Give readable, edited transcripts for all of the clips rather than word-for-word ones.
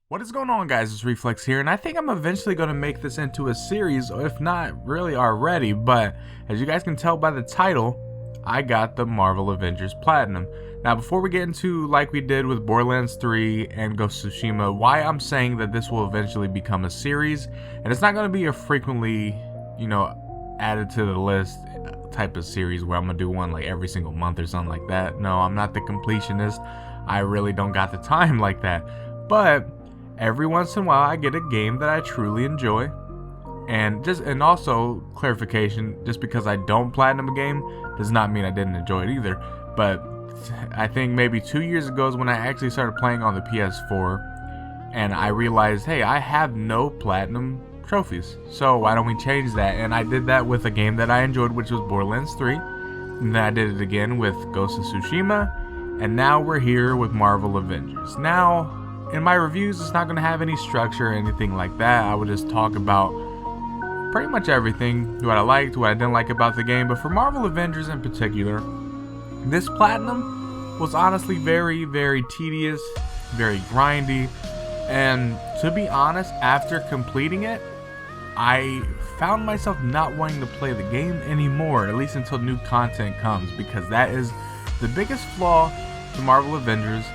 What is going on, guys? It's Reflex here, and I think I'm eventually going to make this into a series, if not really already, but as you guys can tell by the title, I got the Marvel Avengers Platinum. Now, before we get into, like we did with Borderlands 3 and Ghost of Tsushima, why I'm saying that this will eventually become a series, and it's not going to be a frequently, added to the list type of series where I'm going to do one like every single month or something like that. No, I'm not the completionist. I really don't got the time like that. But every once in a while I get a game that I truly enjoy, and also clarification, just because I don't platinum a game does not mean I didn't enjoy it either. But I think maybe 2 years ago is when I actually started playing on the PS4, and I realized, hey, I have no platinum trophies, so why don't we change that? And I did that with a game that I enjoyed, which was Borderlands 3, and then I did it again with Ghost of Tsushima, and now we're here with Marvel Avengers. Now, in my reviews, it's not going to have any structure or anything like that. I would just talk about pretty much everything, what I liked, what I didn't like about the game. But for Marvel Avengers in particular, this platinum was honestly very, very tedious, very grindy. And to be honest, after completing it, I found myself not wanting to play the game anymore, at least until new content comes, because that is the biggest flaw to Marvel Avengers,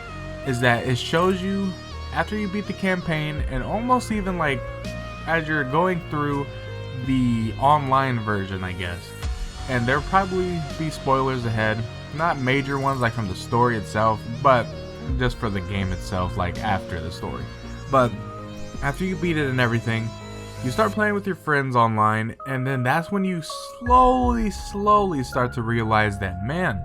is that it shows you after you beat the campaign, and almost even like as you're going through the online version, I guess. And there'll probably be spoilers ahead, not major ones like from the story itself, but just for the game itself, like after the story. But after you beat it and everything, you start playing with your friends online, and then that's when you slowly start to realize that, man,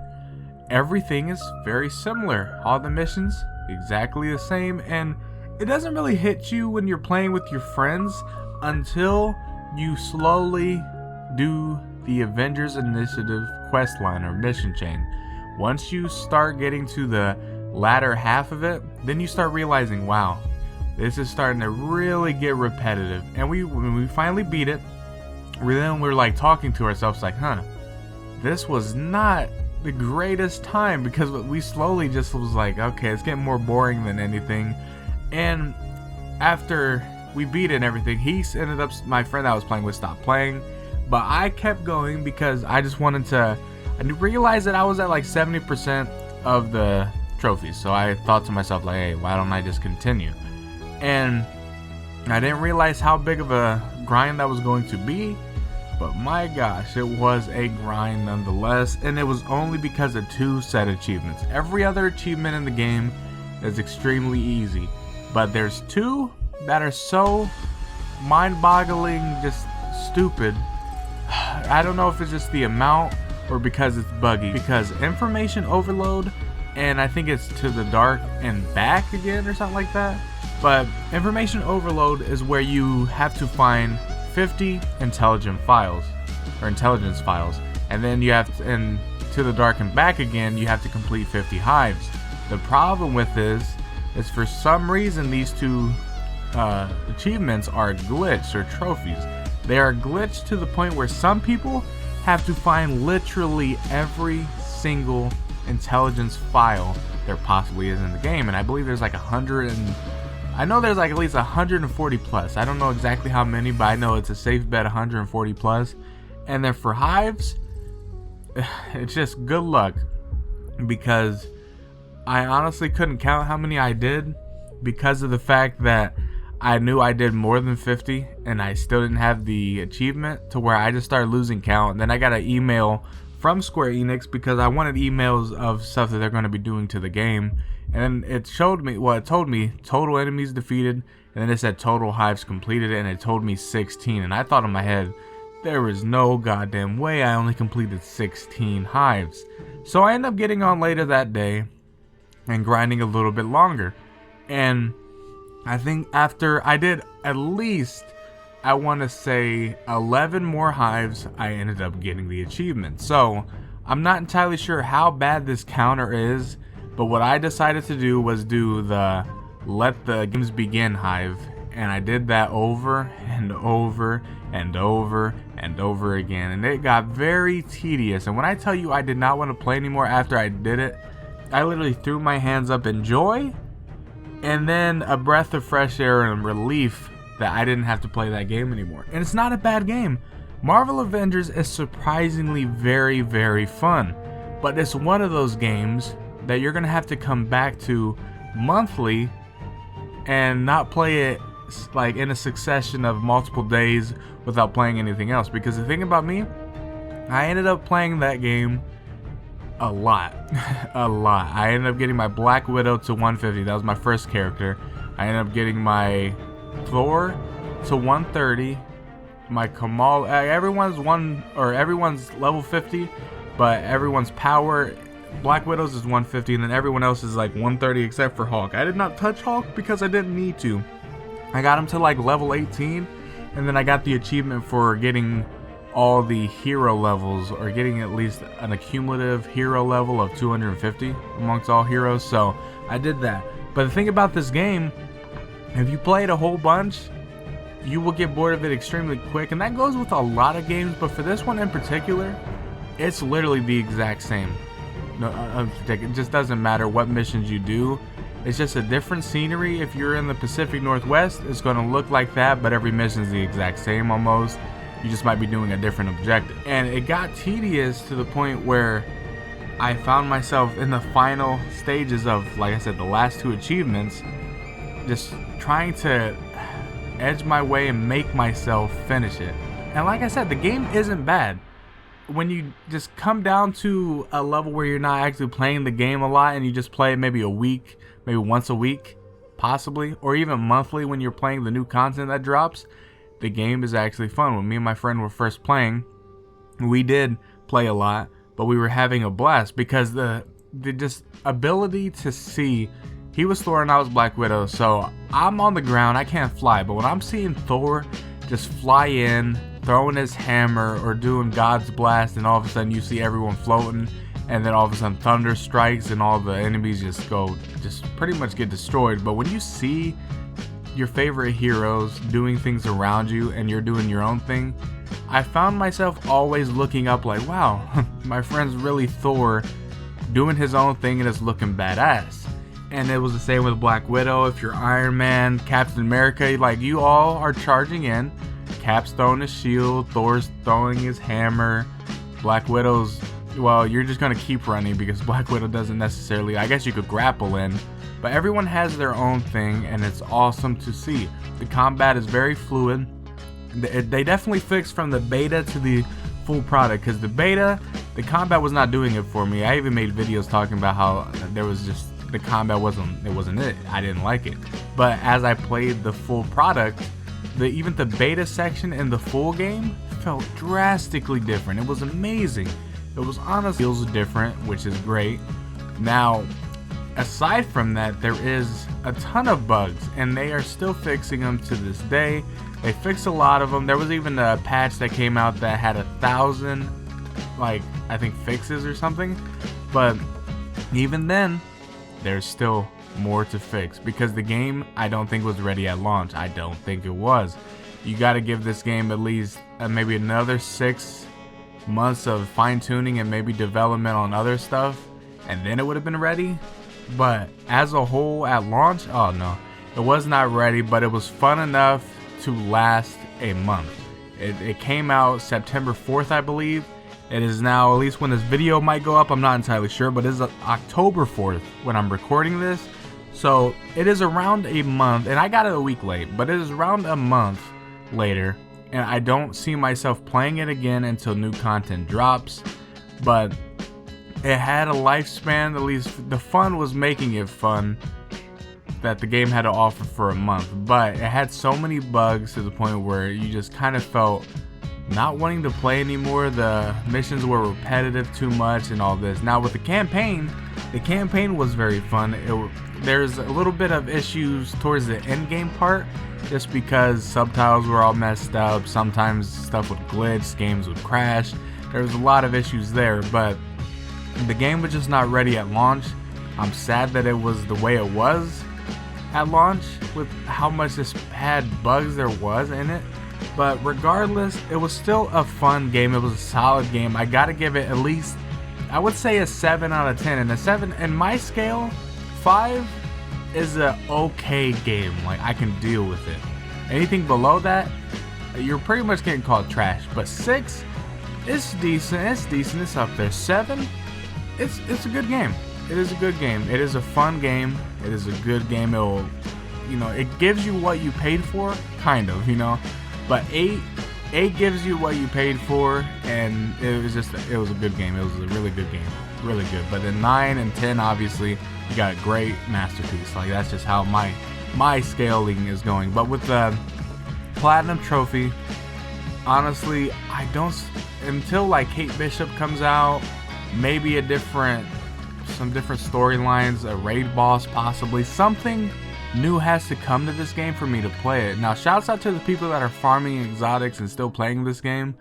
everything is very similar. All the missions exactly the same, and it doesn't really hit you when you're playing with your friends until you slowly do the Avengers Initiative quest line or mission chain. Once you start getting to the latter half of it, then you start realizing, wow, this is starting to really get repetitive. And when we finally beat it, we're like talking to ourselves like, this was not the greatest time, because we slowly just was like, okay, it's getting more boring than anything. And after we beat it and everything, my friend I was playing with stopped playing, but I kept going because I just wanted to. I realized that I was at like 70% of the trophies, so I thought to myself like, hey, why don't I just continue? And I didn't realize how big of a grind that was going to be. But my gosh, it was a grind nonetheless, and it was only because of 2 set achievements. Every other achievement in the game is extremely easy, but there's 2 that are so mind-boggling, just stupid. I don't know if it's just the amount or because it's buggy. Because information overload, and I think it's to the dark and back again or something like that. But information overload is where you have to find 50 intelligence files, and then you have to, and to the dark and back again, you have to complete 50 hives. The problem with this is, for some reason, these 2 achievements are glitched or trophies. They are glitched to the point where some people have to find literally every single intelligence file there possibly is in the game, and I believe there's like I know there's like at least 140 plus. I don't know exactly how many, but I know it's a safe bet 140 plus. And then for hives, it's just good luck, because I honestly couldn't count how many I did, because of the fact that I knew I did more than 50 and I still didn't have the achievement, to where I just started losing count. And then I got an email from Square Enix because I wanted emails of stuff that they're going to be doing to the game. And it told me total enemies defeated, and then it said total hives completed, and it told me 16. And I thought in my head, there was no goddamn way I only completed 16 hives. So I ended up getting on later that day and grinding a little bit longer. And I think after I did at least, I want to say 11 more hives, I ended up getting the achievement. So I'm not entirely sure how bad this counter is, but what I decided to do was do the let the games begin hive, and I did that over and over and over and over again, and it got very tedious. And when I tell you I did not want to play anymore after I did it, I literally threw my hands up in joy and then a breath of fresh air and relief that I didn't have to play that game anymore. And it's not a bad game. Marvel Avengers is surprisingly very, very fun, but it's one of those games that you're gonna have to come back to monthly and not play it like in a succession of multiple days without playing anything else. Because the thing about me, I ended up playing that game a lot. A lot. I ended up getting my Black Widow to 150. That was my first character. I ended up getting my Thor to 130. My Kamal, everyone's level 50, but everyone's power, Black Widow's is 150, and then everyone else is like 130 except for Hulk. I did not touch Hulk because I didn't need to. I got him to like level 18, and then I got the achievement for getting all the hero levels, or getting at least an accumulative hero level of 250 amongst all heroes, so I did that. But the thing about this game, if you play it a whole bunch, you will get bored of it extremely quick, and that goes with a lot of games, but for this one in particular, it's literally the exact same. No, it just doesn't matter what missions you do. It's just a different scenery. If you're in the Pacific Northwest, it's going to look like that, but every mission is the exact same almost. You just might be doing a different objective. And it got tedious to the point where I found myself in the final stages of, like I said, the last two achievements, just trying to edge my way and make myself finish it. And like I said, the game isn't bad. When you just come down to a level where you're not actually playing the game a lot and you just play it maybe a week, maybe once a week, possibly, or even monthly when you're playing the new content that drops, the game is actually fun. When me and my friend were first playing, we did play a lot, but we were having a blast because the just ability to see. He was Thor and I was Black Widow, so I'm on the ground, I can't fly, but when I'm seeing Thor just fly in, throwing his hammer or doing God's blast, and all of a sudden you see everyone floating, and then all of a sudden thunder strikes and all the enemies just pretty much get destroyed. But when you see your favorite heroes doing things around you and you're doing your own thing, I found myself always looking up like, wow, my friend's really Thor doing his own thing and it's looking badass. And it was the same with Black Widow. If you're Iron Man, Captain America, like you all are charging in. Cap's throwing his shield, Thor's throwing his hammer, Black Widow's, well, you're just going to keep running because Black Widow doesn't necessarily, I guess you could grapple in, but everyone has their own thing and it's awesome to see. The combat is very fluid. They definitely fixed from the beta to the full product, because the beta, the combat was not doing it for me. I even made videos talking about how there was just, the combat wasn't it. I didn't like it. But as I played the full product, even the beta section in the full game felt drastically different. It was amazing. It was honestly feels different, which is great. Now, aside from that, there is a ton of bugs, and they are still fixing them to this day. They fixed a lot of them. There was even a patch that came out that had 1,000, like, I think fixes or something. But even then, there's still more to fix, because the game I don't think was ready at launch. I don't think it was. You got to give this game at least maybe another 6 months of fine-tuning and maybe development on other stuff, and then it would have been ready. But as a whole at launch, oh no, it was not ready, but it was fun enough to last a month. It came out September 4th, I believe. It is now, at least when this video might go up, I'm not entirely sure, but it is October 4th when I'm recording this. So it is around a month, and I got it a week late, but it is around a month later, and I don't see myself playing it again until new content drops. But it had a lifespan, at least the fun was making it fun that the game had to offer for a month, but it had so many bugs to the point where you just kind of felt not wanting to play anymore. The missions were repetitive too much and all this. Now with the campaign was very fun. There's a little bit of issues towards the end game part, just because subtitles were all messed up. Sometimes stuff would glitch, games would crash. There was a lot of issues there, but the game was just not ready at launch. I'm sad that it was the way it was at launch with how much this had bugs there was in it. But regardless, it was still a fun game. It was a solid game. I gotta give it at least, I would say a 7 out of 10. And a 7 in my scale, 5 is a okay game. Like, I can deal with it. Anything below that, you're pretty much getting called trash. But 6, it's decent. It's up there. 7, it's a good game. It is a good game. It is a fun game. It is a good game. It'll, it gives you what you paid for, kind of, But 8 gives you what you paid for, and it was a good game. It was a really good game. Really good. But then 9 and 10, obviously, you got a great masterpiece. Like, that's just how my scaling is going. But with the Platinum Trophy, honestly, I don't, until like Kate Bishop comes out, maybe some different storylines, a raid boss possibly, something new has to come to this game for me to play it. Now, shouts out to the people that are farming exotics and still playing this game.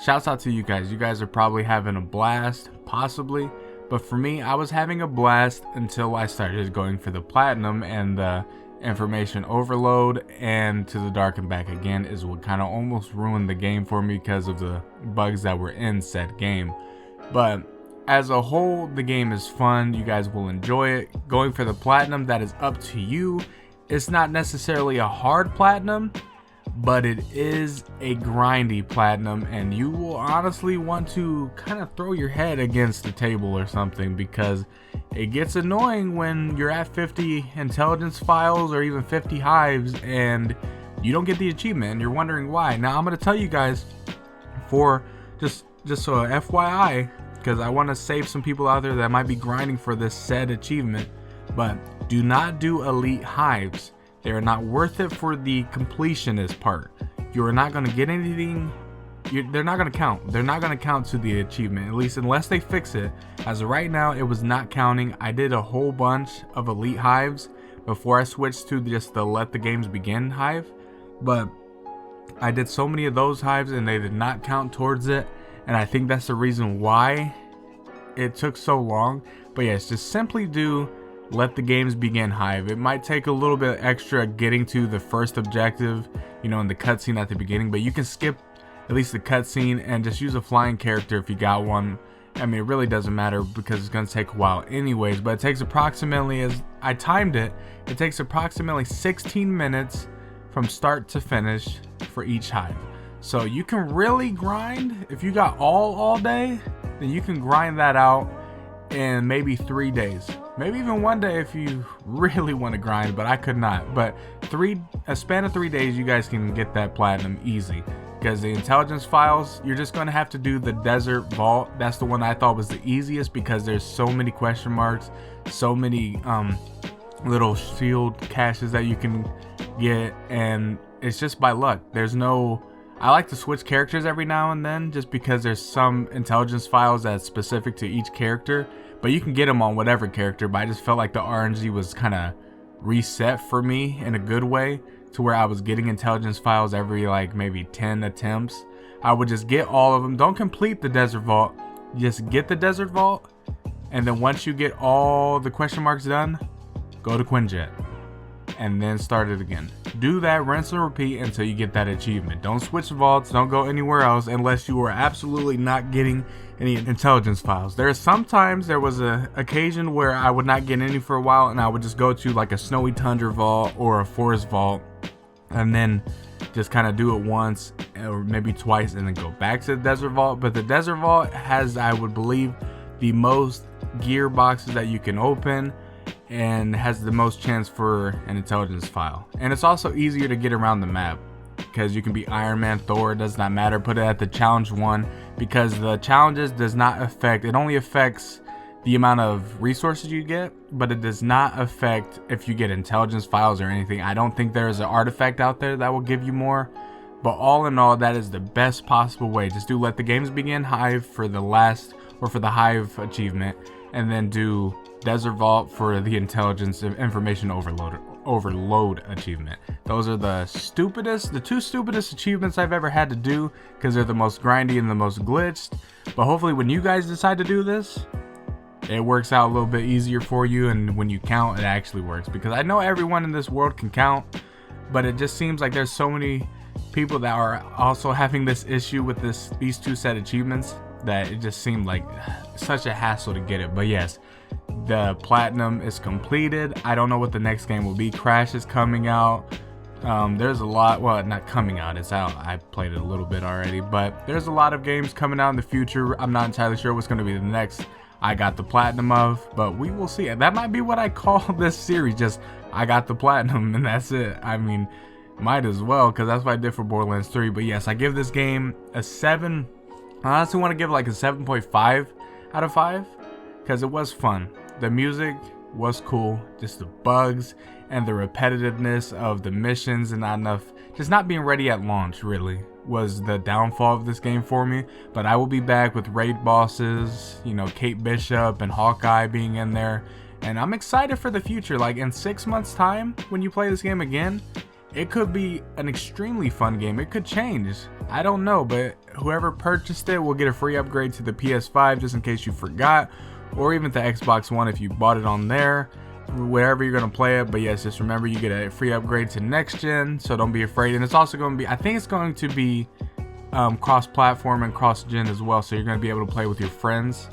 Shouts out to you guys. You guys are probably having a blast, possibly. But for me, I was having a blast until I started going for the platinum, and the information overload and to the dark and back again is what kind of almost ruined the game for me because of the bugs that were in said game. But as a whole, the game is fun. You guys will enjoy it. Going for the platinum, that is up to you. It's not necessarily a hard platinum, but it is a grindy platinum, and you will honestly want to kind of throw your head against the table or something, because it gets annoying when you're at 50 intelligence files or even 50 hives and you don't get the achievement and you're wondering why. Now, I'm going to tell you guys, for just so FYI, because I want to save some people out there that might be grinding for this said achievement, but do not do elite hives. They are not worth it for the completionist part. You are not going to get anything. They're not going to count. They're not going to count to the achievement, at least unless they fix it. As of right now, it was not counting. I did a whole bunch of elite hives before I switched to just the let the games begin hive, but I did so many of those hives and they did not count towards it, and I think that's the reason why it took so long. But yes, just simply do let the games begin hive. It might take a little bit extra getting to the first objective, in the cutscene at the beginning, but you can skip at least the cutscene and just use a flying character if you got one. I mean, it really doesn't matter because it's going to take a while anyways, but it takes approximately, as I timed it, it takes approximately 16 minutes from start to finish for each hive. So you can really grind. If you got all day, then you can grind that out in maybe 3 days, maybe even 1 day if you really want to grind, but I could not. But a span of 3 days, you guys can get that platinum easy, because the intelligence files, you're just going to have to do the desert vault. That's the one I thought was the easiest, because there's so many question marks, so many little shield caches that you can get, and it's just by luck. I like to switch characters every now and then, just because there's some intelligence files that's specific to each character, but you can get them on whatever character. But I just felt like the RNG was kind of reset for me in a good way, to where I was getting intelligence files every maybe 10 attempts. I would just get all of them. Don't complete the desert vault, just get the desert vault, and then once you get all the question marks done, go to Quinjet and then start it again. Do that, rinse and repeat until you get that achievement. Don't switch vaults, don't go anywhere else unless you are absolutely not getting any intelligence files. There was an occasion where I would not get any for a while, and I would just go to a snowy tundra vault or a forest vault, and then just kind of do it once or maybe twice and then go back to the desert vault. But the desert vault has, I would believe, the most gear boxes that you can open, and has the most chance for an intelligence file. And it's also easier to get around the map, because you can be Iron Man, Thor, it does not matter. Put it at the challenge 1, because the challenges does not affect, it only affects the amount of resources you get, but it does not affect if you get intelligence files or anything. I don't think there is an artifact out there that will give you more, but all in all, that is the best possible way. Just do let the games begin hive for the last, or for the hive achievement, and then do desert vault for the intelligence information overload achievement. Those are the two stupidest achievements I've ever had to do, because they're the most grindy and the most glitched. But hopefully when you guys decide to do this, it works out a little bit easier for you, and when you count, it actually works. Because I know everyone in this world can count, but it just seems like there's so many people that are also having this issue with these two set achievements, that it just seemed like such a hassle to get it. But yes, The platinum is completed. I don't know what the next game will be. Crash is coming out. There's a lot, well, not coming out, it's out. I played it a little bit already, but there's a lot of games coming out in the future. I'm not entirely sure what's going to be the next I got the platinum of, but we will see. That might be what I call this series, just I got the platinum, and that's it. I mean, might as well, because that's what I did for Borderlands 3. But yes, I give this game a 7. I honestly want to give it like a 7.5 out of 5, because it was fun. The music was cool, just the bugs and the repetitiveness of the missions and not enough, just not being ready at launch really was the downfall of this game for me. But I will be back with raid bosses, you know, Kate Bishop and Hawkeye being in there, and I'm excited for the future. Like in 6 months time, when you play this game again, it could be an extremely fun game. It could change, I don't know, but whoever purchased it will get a free upgrade to the PS5 just in case you forgot, or even the Xbox One if you bought it on there, wherever you're gonna play it. But yes, just remember you get a free upgrade to next gen, so don't be afraid. And it's also going to be, I think it's going to be cross-platform and cross-gen as well, so you're going to be able to play with your friends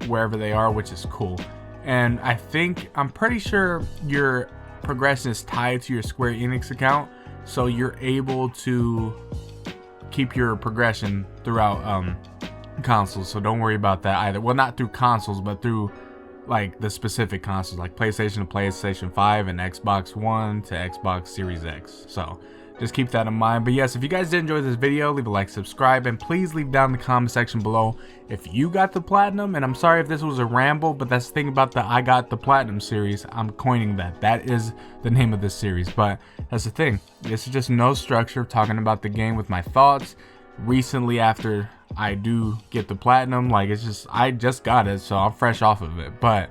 wherever they are, which is cool. And I'm pretty sure your progression is tied to your Square Enix account, so you're able to keep your progression throughout consoles, so don't worry about that either. Well, not through consoles, but through like the specific consoles, like PlayStation to PlayStation 5 and Xbox One to Xbox Series X. So just keep that in mind. But yes, if you guys did enjoy this video, leave a like, subscribe, and please leave down in the comment section below if you got the platinum. And I'm sorry if this was a ramble, but that's the thing about the I Got the Platinum series. I'm coining that is the name of this series. But that's the thing, this is just no structure, talking about the game with my thoughts recently after I do get the platinum. Like, it's just, I just got it, so I'm fresh off of it. But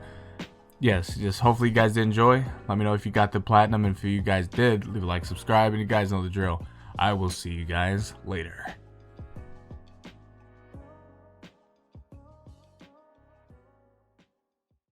yes, just hopefully you guys did enjoy. Let me know if you got the platinum, and if you guys did, leave a like, subscribe, and you guys know the drill. I will see you guys later.